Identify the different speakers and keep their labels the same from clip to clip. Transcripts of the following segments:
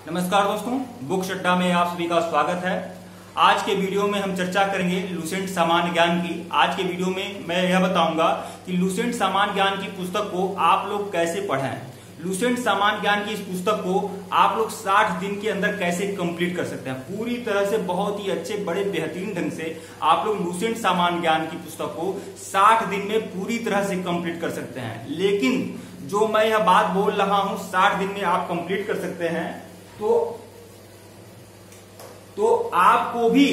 Speaker 1: नमस्कार दोस्तों, बुक्स अड्डा में आप सभी का स्वागत है। आज के वीडियो में हम चर्चा करेंगे लुसेंट सामान्य ज्ञान की। आज के वीडियो में मैं यह बताऊंगा कि लुसेंट सामान्य ज्ञान की पुस्तक को आप लोग कैसे पढ़ें। लुसेंट सामान्य ज्ञान की इस पुस्तक को आप लोग 60 दिन के अंदर कैसे कंप्लीट कर सकते हैं। पूरी तरह से बहुत ही अच्छे बड़े बेहतरीन ढंग से आप लोग लुसेंट सामान्य ज्ञान की पुस्तक को 60 दिन में पूरी तरह से कंप्लीट कर सकते हैं। लेकिन जो मैं यह बात बोल रहा हूं 60 दिन में आप कंप्लीट कर सकते हैं, तो आपको भी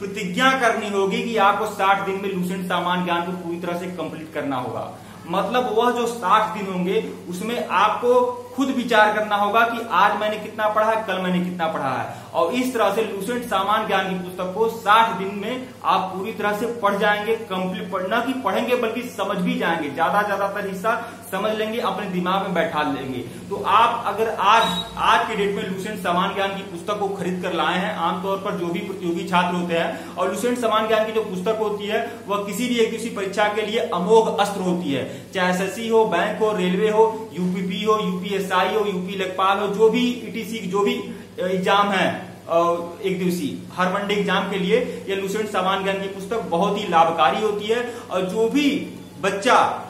Speaker 1: प्रतिज्ञा करनी होगी कि आपको 60 दिन में लुसेंट सामान्य ज्ञान को पूरी तरह से कंप्लीट करना होगा। मतलब वह जो 60 दिन होंगे उसमें आपको खुद विचार करना होगा कि आज मैंने कितना पढ़ा है, कल मैंने कितना पढ़ा है, और इस तरह से लुसेंट सामान्य ज्ञान की पुस्तक को 60 दिन में आप पूरी तरह से पढ़ जाएंगे। कंप्लीट पढ़ना की पढ़ेंगे बल्कि समझ भी जाएंगे, ज्यादातर हिस्सा समझ लेंगे, अपने दिमाग में बैठा लेंगे। तो आप अगर आज के डेट में लुसेंट सामान्य ज्ञान की पुस्तक को खरीद कर लाए हैं, आमतौर पर जो भी प्रतियोगी छात्र होते हैं, और लुसेंट सामान्य ज्ञान की जो पुस्तक होती है वह किसी परीक्षा के लिए अमोघ अस्त्र होती है। चाहे एसएससी हो, बैंक हो, रेलवे हो, यूपीपी हो, यूपीएसआई हो, यूपी लेखपाल हो, जो भी ईटीसी जो भी एग्जाम है एक दिवसीय हर वनडे एग्जाम के लिए यह लुसेंट सामान्य ज्ञान की पुस्तक बहुत ही लाभकारी होती है। और जो भी बच्चा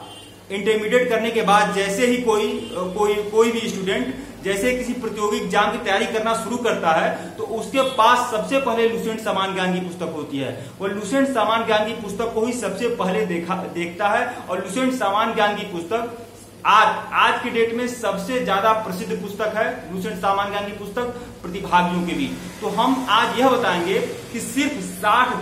Speaker 1: इंटरमीडिएट करने के बाद जैसे ही कोई भी स्टूडेंट जैसे किसी प्रतियोगी एग्जाम की तैयारी करना शुरू करता है, तो उसके पास सबसे पहले लुसेंट सामान्य ज्ञान की पुस्तक होती है। वो लुसेंट सामान्य ज्ञान की पुस्तक को ही सबसे पहले देखता है। और लुसेंट सामान्य ज्ञान की पुस्तक आज की डेट में सबसे ज्यादा प्रसिद्ध पुस्तक है। लुसेंट सामान्य ज्ञान की पुस्तक प्रतिभागियों के बीच। तो हम आज यह बताएंगे कि सिर्फ 60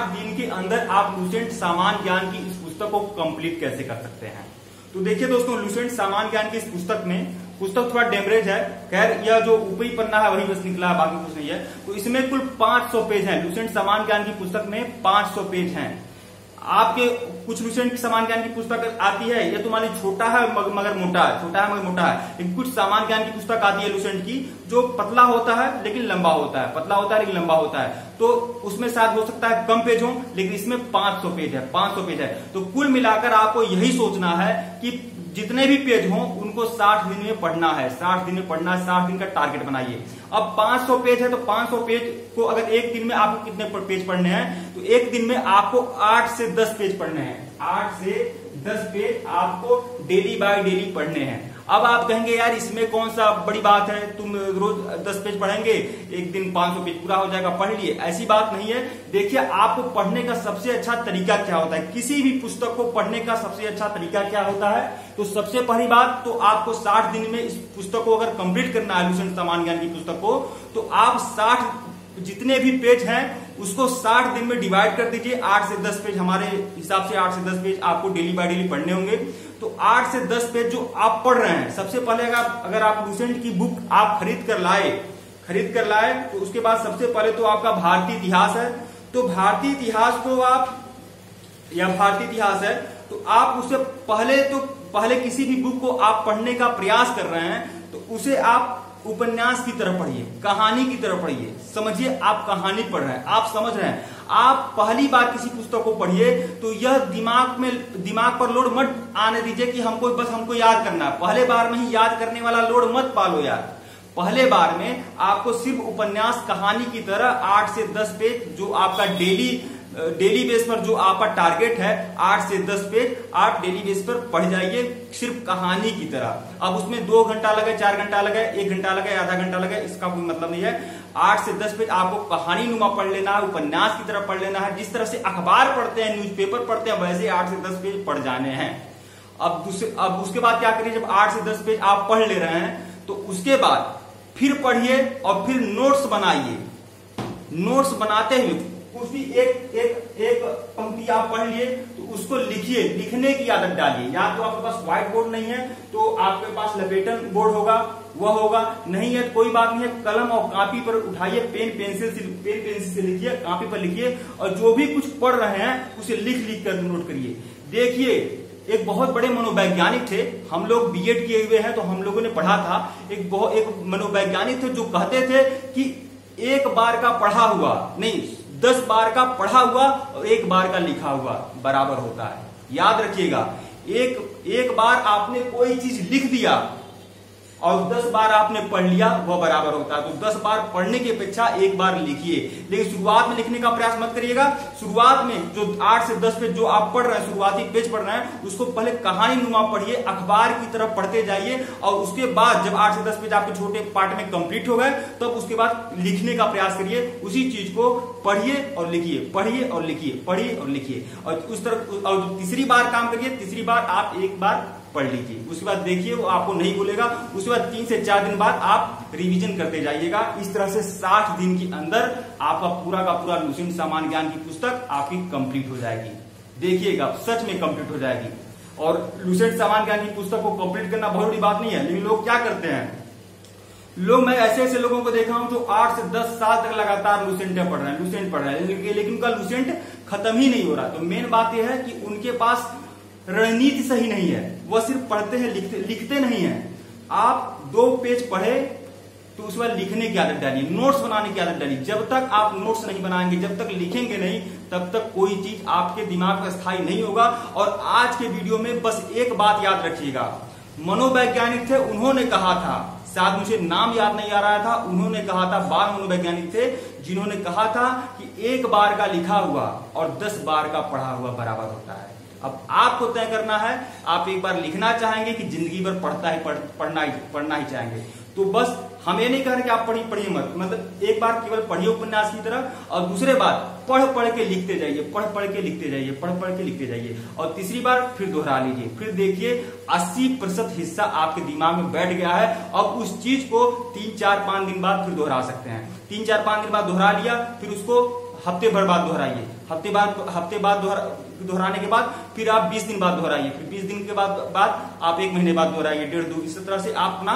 Speaker 1: दिन के अंदर आप लुसेंट सामान्य ज्ञान की इस पुस्तक को कंप्लीट कैसे कर सकते हैं। तो देखिए दोस्तों, लुसेंट सामान्य ज्ञान की इस पुस्तक थोड़ा डैमरेज है। खैर, यह जो ऊपरी पन्ना है वही बस निकला है, बाकी कुछ नहीं है। तो इसमें कुल 500 पेज हैं। लुसेंट सामान्य ज्ञान की पुस्तक में 500 पेज हैं। आपके कुछ लुसेंट सामान्य ज्ञान की पुस्तक आती है, ये तो मान लीजिए छोटा है मगर मोटा है, छोटा है मगर मोटा है। लेकिन कुछ सामान्य ज्ञान की पुस्तक आती है लुसेंट की जो पतला होता है लेकिन लंबा होता है, पतला होता है लेकिन लंबा होता है। तो उसमें शायद हो सकता है कम पेज हो, लेकिन इसमें 500 पेज है। 500 पेज है तो कुल मिलाकर आपको यही सोचना है कि जितने भी पेज हों उनको 60 दिन में पढ़ना है। 60 दिन में पढ़ना है, 60 दिन का टारगेट बनाइए। अब 500 पेज है तो 500 पेज को अगर एक दिन में आपको कितने पेज पढ़ने हैं, तो एक दिन में आपको 8 से 10 पेज पढ़ने हैं। 8 से 10 पेज आपको डेली बाय डेली पढ़ने हैं। अब आप कहेंगे यार इसमें कौन सा बड़ी बात है, तुम रोज 10 पेज पढ़ेंगे, एक दिन 500 पेज पूरा हो जाएगा, पढ़ लिए। ऐसी बात नहीं है। देखिए, आपको पढ़ने का सबसे अच्छा तरीका क्या होता है, किसी भी पुस्तक को पढ़ने का सबसे अच्छा तरीका क्या होता है, तो सबसे पहली बात तो आपको 60 दिन में इस पुस्तक को अगर कंप्लीट करना है, लुसेंट सामान्य ज्ञान की पुस्तक को, तो आप 60 जितने भी पेज हैं उसको 60 दिन में डिवाइड कर दीजिए। 8 से 10 पेज हमारे हिसाब से 8 से 10 पेज आपको डेली बाय डेली पढ़ने होंगे। तो 8 से 10 पेज जो आप पढ़ रहे हैं, सबसे पहले अगर आप लुसेंट की बुक आप खरीद कर लाए तो उसके बाद सबसे पहले तो आपका भारतीय इतिहास है। तो भारतीय इतिहास है तो आप उससे पहले किसी भी बुक को आप पढ़ने का प्रयास कर रहे हैं तो उसे आप उपन्यास की तरह पढ़िए, कहानी की तरह पढ़िए। समझिए आप कहानी पढ़ रहे हैं, आप समझ रहे हैं। आप पहली बार किसी पुस्तक को पढ़िए तो यह दिमाग पर लोड मत आने दीजिए कि हमको याद करना है। पहले बार में ही याद करने वाला लोड मत पालो यार। पहले बार में आपको सिर्फ उपन्यास कहानी की तरह 8 से 10 पेज जो आपका डेली बेस पर जो आपका टारगेट है 8 से 10 पेज आप डेली बेस पर पढ़ जाइए, सिर्फ कहानी की तरह। अब उसमें 2 घंटा लगे, 4 घंटा लगे, 1 घंटा लगे, आधा घंटा लगे, इसका कोई मतलब नहीं है। 8 से 10 पेज आपको कहानी नुमा पढ़ लेना है, उपन्यास की तरह पढ़ लेना है। जिस तरह से अखबार पढ़ते हैं, न्यूज़पेपर पढ़ते हैं, वैसे 8 से 10 पेज पढ़ जाने हैं। अब उसके बाद क्या करिए, जब 8 से 10 पेज आप पढ़ ले रहे हैं तो उसके बाद फिर पढ़िए और फिर नोट्स बनाइए। नोट्स बनाते हुए कुछ भी एक पंक्ति आप पढ़ लिए तो उसको लिखिए, लिखने की आदत डालिए। या तो आपके पास व्हाइट बोर्ड नहीं है तो आपके पास लपेटन बोर्ड होगा, वह होगा। नहीं है तो कोई बात नहीं है, कलम और कॉपी पर उठाइए, पेन पेंसिल से लिखिए, कॉपी पर लिखिए और जो भी कुछ पढ़ रहे हैं उसे लिख कर नोट करिए। देखिए, एक बहुत बड़े मनोवैज्ञानिक थे, हम लोग बीएड किए हुए हैं तो हम लोगों ने पढ़ा था। एक मनोवैज्ञानिक थे जो कहते थे कि एक बार का पढ़ा हुआ नहीं, 10 बार का पढ़ा हुआ और 1 बार का लिखा हुआ बराबर होता है। याद रखिएगा, एक बार आपने कोई चीज लिख दिया और 10 बार आपने पढ़ लिया वह बराबर होता है। तो 10 बार पढ़ने की अपेक्षा एक बार लिखिए, लेकिन शुरुआत में लिखने का प्रयास मत करिएगा। शुरुआत में जो 8 से 10 पेज जो आप पढ़ रहे हैं, शुरुआती पेज पढ़ रहे हैं, उसको पहले कहानी नुमा पढ़िए, अखबार की तरफ पढ़ते जाइए, और उसके बाद जब 8 से 10 पेज आपके छोटे पार्ट में कंप्लीट हो गए तब उसके बाद लिखने का प्रयास करिए। उसी चीज को पढ़िए और लिखिए, पढ़िए और लिखिए, पढ़िए और लिखिए, और उस तरह। और तीसरी बार काम करिए, तीसरी बार आप एक बार पढ़ लीजिए, उसके बाद देखिए वो आपको नहीं बोलेगा। उसके बाद 3 से 4 दिन बाद आप रिवीजन करते जाइएगा। इस तरह से 60 दिन के अंदर आपका पूरा का पूरा लुसेंट सामान्य ज्ञान की पुस्तक आपकी कंप्लीट हो जाएगी। देखिएगा सच में कंप्लीट हो जाएगी। और लुसेंट सामान्य ज्ञान की पुस्तक को कंप्लीट करना बहुत बड़ी बात नहीं है, लेकिन लोग क्या करते हैं, लोग, मैं ऐसे ऐसे लोगों को देखा हूं जो 8 से 10 साल तक लगातार लुसेंट पढ़ रहे हैं, लुसेंट पढ़ रहे हैं, लेकिन उनका लुसेंट खत्म ही नहीं हो रहा। तो मेन बात यह है कि उनके पास रणनीति सही नहीं है, वह सिर्फ पढ़ते हैं, लिखते नहीं है। आप 2 पेज पढ़े तो उसके बाद लिखने की आदत डालिए, नोट्स बनाने की आदत डालिए। जब तक आप नोट्स नहीं बनाएंगे, जब तक लिखेंगे नहीं, तब तक कोई चीज आपके दिमाग में स्थायी नहीं होगा। और आज के वीडियो में बस एक बात याद रखिएगा, मनोवैज्ञानिक थे, उन्होंने कहा था, शायद मुझे नाम याद नहीं आ रहा था, उन्होंने कहा था, बाल मनोवैज्ञानिक थे जिन्होंने कहा था कि 1 बार का लिखा हुआ और 10 बार का पढ़ा हुआ बराबर होता है। अब आपको तय करना है, आप एक बार लिखना चाहेंगे कि जिंदगी भर पढ़ना ही चाहेंगे। तो बस हम ये नहीं कह रहे कि आप पढ़िए मत, मतलब एक बार केवल पढ़िए उपन्यास की तरह, और दूसरे बार पढ़ के लिखते जाइए, पढ़ के लिखते जाइए, पढ़ के लिखते जाइए, और तीसरी बार फिर दोहरा लीजिए। फिर देखिए 80% हिस्सा आपके दिमाग में बैठ गया है। अब उस चीज को 3, 4, 5 दिन बाद फिर दोहरा सकते हैं। 3, 4, 5 दिन बाद दोहरा लिया, फिर उसको हफ्ते भर बाद दोहराइए, हफ्ते बाद दोहराने के बाद फिर आप 20 दिन बाद दोहराइए, फिर 20 दिन के बाद आप 1 महीने बाद दोहराइए, 1.5-2, इस तरह से आप अपना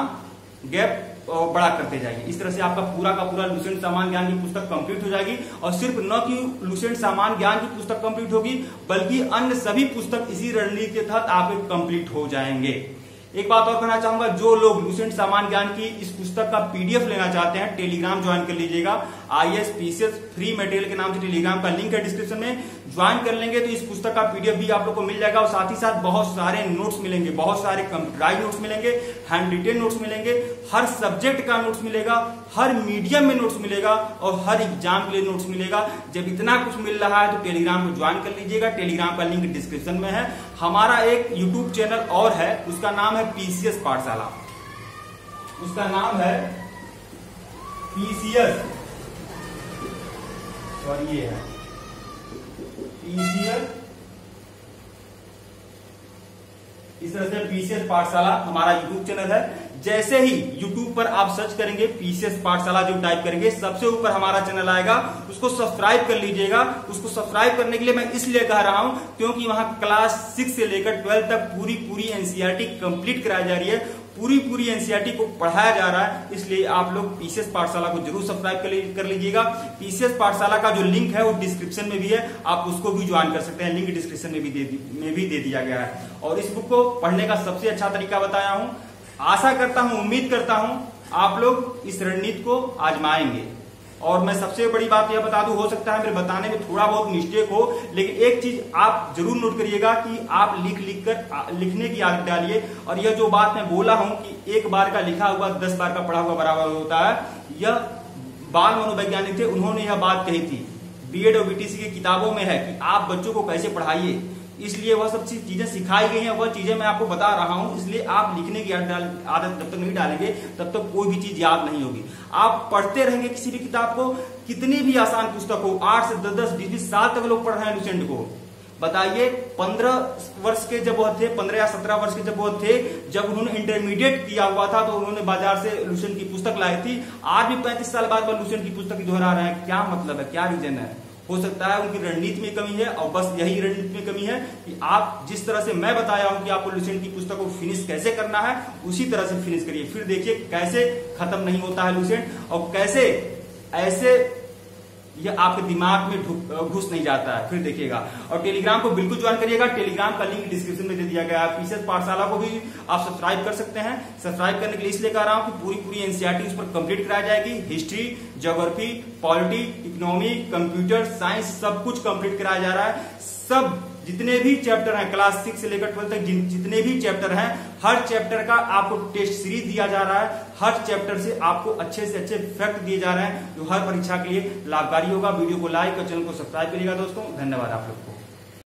Speaker 1: गैप बड़ा करते जाइए। इस तरह से आपका पूरा का पूरा लुसेंट सामान्य ज्ञान की पुस्तक कंप्लीट हो जाएगी। और सिर्फ न कि लुसेंट सामान्य ज्ञान की पुस्तक कंप्लीट होगी, बल्कि अन्य सभी पुस्तक इसी रणनीति के तहत आपके कंप्लीट हो जाएंगे। एक बात और कहना चाहूंगा, जो लोग लुसेंट सामान्य ज्ञान की इस पुस्तक का पीडीएफ लेना चाहते हैं, टेलीग्राम ज्वाइन कर लीजिएगा। IAS PCS फ्री मटेरियल के नाम से टेलीग्राम का लिंक है डिस्क्रिप्शन में, ज्वाइन कर लेंगे तो इस पुस्तक का पीडीएफ भी आप लोग को मिल जाएगा। और साथ ही साथ बहुत सारे नोट्स मिलेंगे, बहुत सारे कंप्यूटराइज नोट्स मिलेंगे, हैंड रिटेन नोट्स मिलेंगे, हर सब्जेक्ट का नोट्स मिलेगा, हर मीडियम में नोट्स मिलेगा, और हर एग्जाम के लिए नोट्स मिलेगा। जब इतना कुछ मिल रहा है तो टेलीग्राम को ज्वाइन कर लीजिएगा। टेलीग्राम का लिंक डिस्क्रिप्शन में है। हमारा एक यूट्यूब चैनल और है, उसका नाम है PCS पाठशाला, उसका नाम है PCS, सॉरी ये है PCS, इस तरह से PCS पाठशाला हमारा यूट्यूब चैनल है। जैसे ही यूट्यूब पर आप सर्च करेंगे PCS पाठशाला, जो टाइप करेंगे सबसे ऊपर हमारा चैनल आएगा, उसको सब्सक्राइब कर लीजिएगा। उसको सब्सक्राइब करने के लिए मैं इसलिए कह रहा हूं क्योंकि वहां क्लास 6 से लेकर 12 तक पूरी NCERT कंप्लीट कराई जा रही है, पूरी NCERT को पढ़ाया जा रहा है। इसलिए आप लोग PCS पाठशाला को जरूर सब्सक्राइब कर लीजिएगा। PCS पाठशाला का जो लिंक है वो डिस्क्रिप्शन में भी है, आप उसको भी ज्वाइन कर सकते हैं, लिंक डिस्क्रिप्शन में भी दे दिया गया है। और इस बुक को पढ़ने का सबसे अच्छा तरीका बताया हूं। आशा करता हूं, उम्मीद करता हूं आप लोग इस रणनीति को आजमाएंगे। और मैं सबसे बड़ी बात यह बता दूं, हो सकता है मेरे बताने में थोड़ा बहुत मिस्टेक हो, लेकिन एक चीज आप जरूर नोट करिएगा कि आप लिखने की आदत डालिए। और यह जो बात मैं बोला हूं कि 1 बार का लिखा हुआ 10 बार का पढ़ा हुआ बराबर होता है, यह बाल मनोवैज्ञानिक थे, उन्होंने यह बात कही थी। BEd और BTC की किताबों में है कि आप बच्चों को कैसे पढ़ाइए, इसलिए वह सब चीजें सिखाई गई हैं, वह चीजें मैं आपको बता रहा हूं। इसलिए आप लिखने की आदत जब तक नहीं डालेंगे तब तक कोई भी चीज याद नहीं होगी। आप पढ़ते रहेंगे किसी भी किताब को, कितनी भी आसान पुस्तक हो, 8 से 10, 20 साल तक लोग पढ़ रहे हैं लुसेंट को। बताइए 15 वर्ष के जब वह थे, 15 या 17 वर्ष के जब वह थे, जब उन्होंने इंटरमीडिएट किया हुआ था, तो उन्होंने बाजार से लुसेंट की पुस्तक लाई थी। आज भी 35 साल बाद वह लुसेंट की पुस्तक दोहरा रहे हैं। क्या मतलब है, क्या रीजन है? हो सकता है उनकी रणनीति में कमी है, और बस यही रणनीति में कमी है कि आप जिस तरह से मैं बताया हूं कि आपको लुसेंट की पुस्तक को फिनिश कैसे करना है, उसी तरह से फिनिश करिए। फिर देखिए कैसे खत्म नहीं होता है लुसेंट, और कैसे ऐसे यह आपके दिमाग में घुस नहीं जाता है, फिर देखिएगा। और टेलीग्राम को बिल्कुल ज्वाइन करिएगा, टेलीग्राम का लिंक डिस्क्रिप्शन में दे दिया गया है। PCS पाठशाला को भी आप सब्सक्राइब कर सकते हैं। सब्सक्राइब करने के लिए इसलिए कह रहा हूं कि पूरी NCERT उस पर कंप्लीट कराई जाएगी। History, geography, polity, economy, computer science, सब कुछ कंप्लीट कराया जा रहा है। सब जितने भी चैप्टर हैं क्लास 6 से लेकर 12 तक जितने भी चैप्टर हैं, हर चैप्टर का आपको टेस्ट सीरीज दिया जा रहा है। हर चैप्टर से आपको अच्छे से अच्छे फैक्ट दिए जा रहे हैं जो हर परीक्षा के लिए लाभकारी होगा। वीडियो को लाइक और चैनल को सब्सक्राइब करिएगा दोस्तों। धन्यवाद आप लोग को।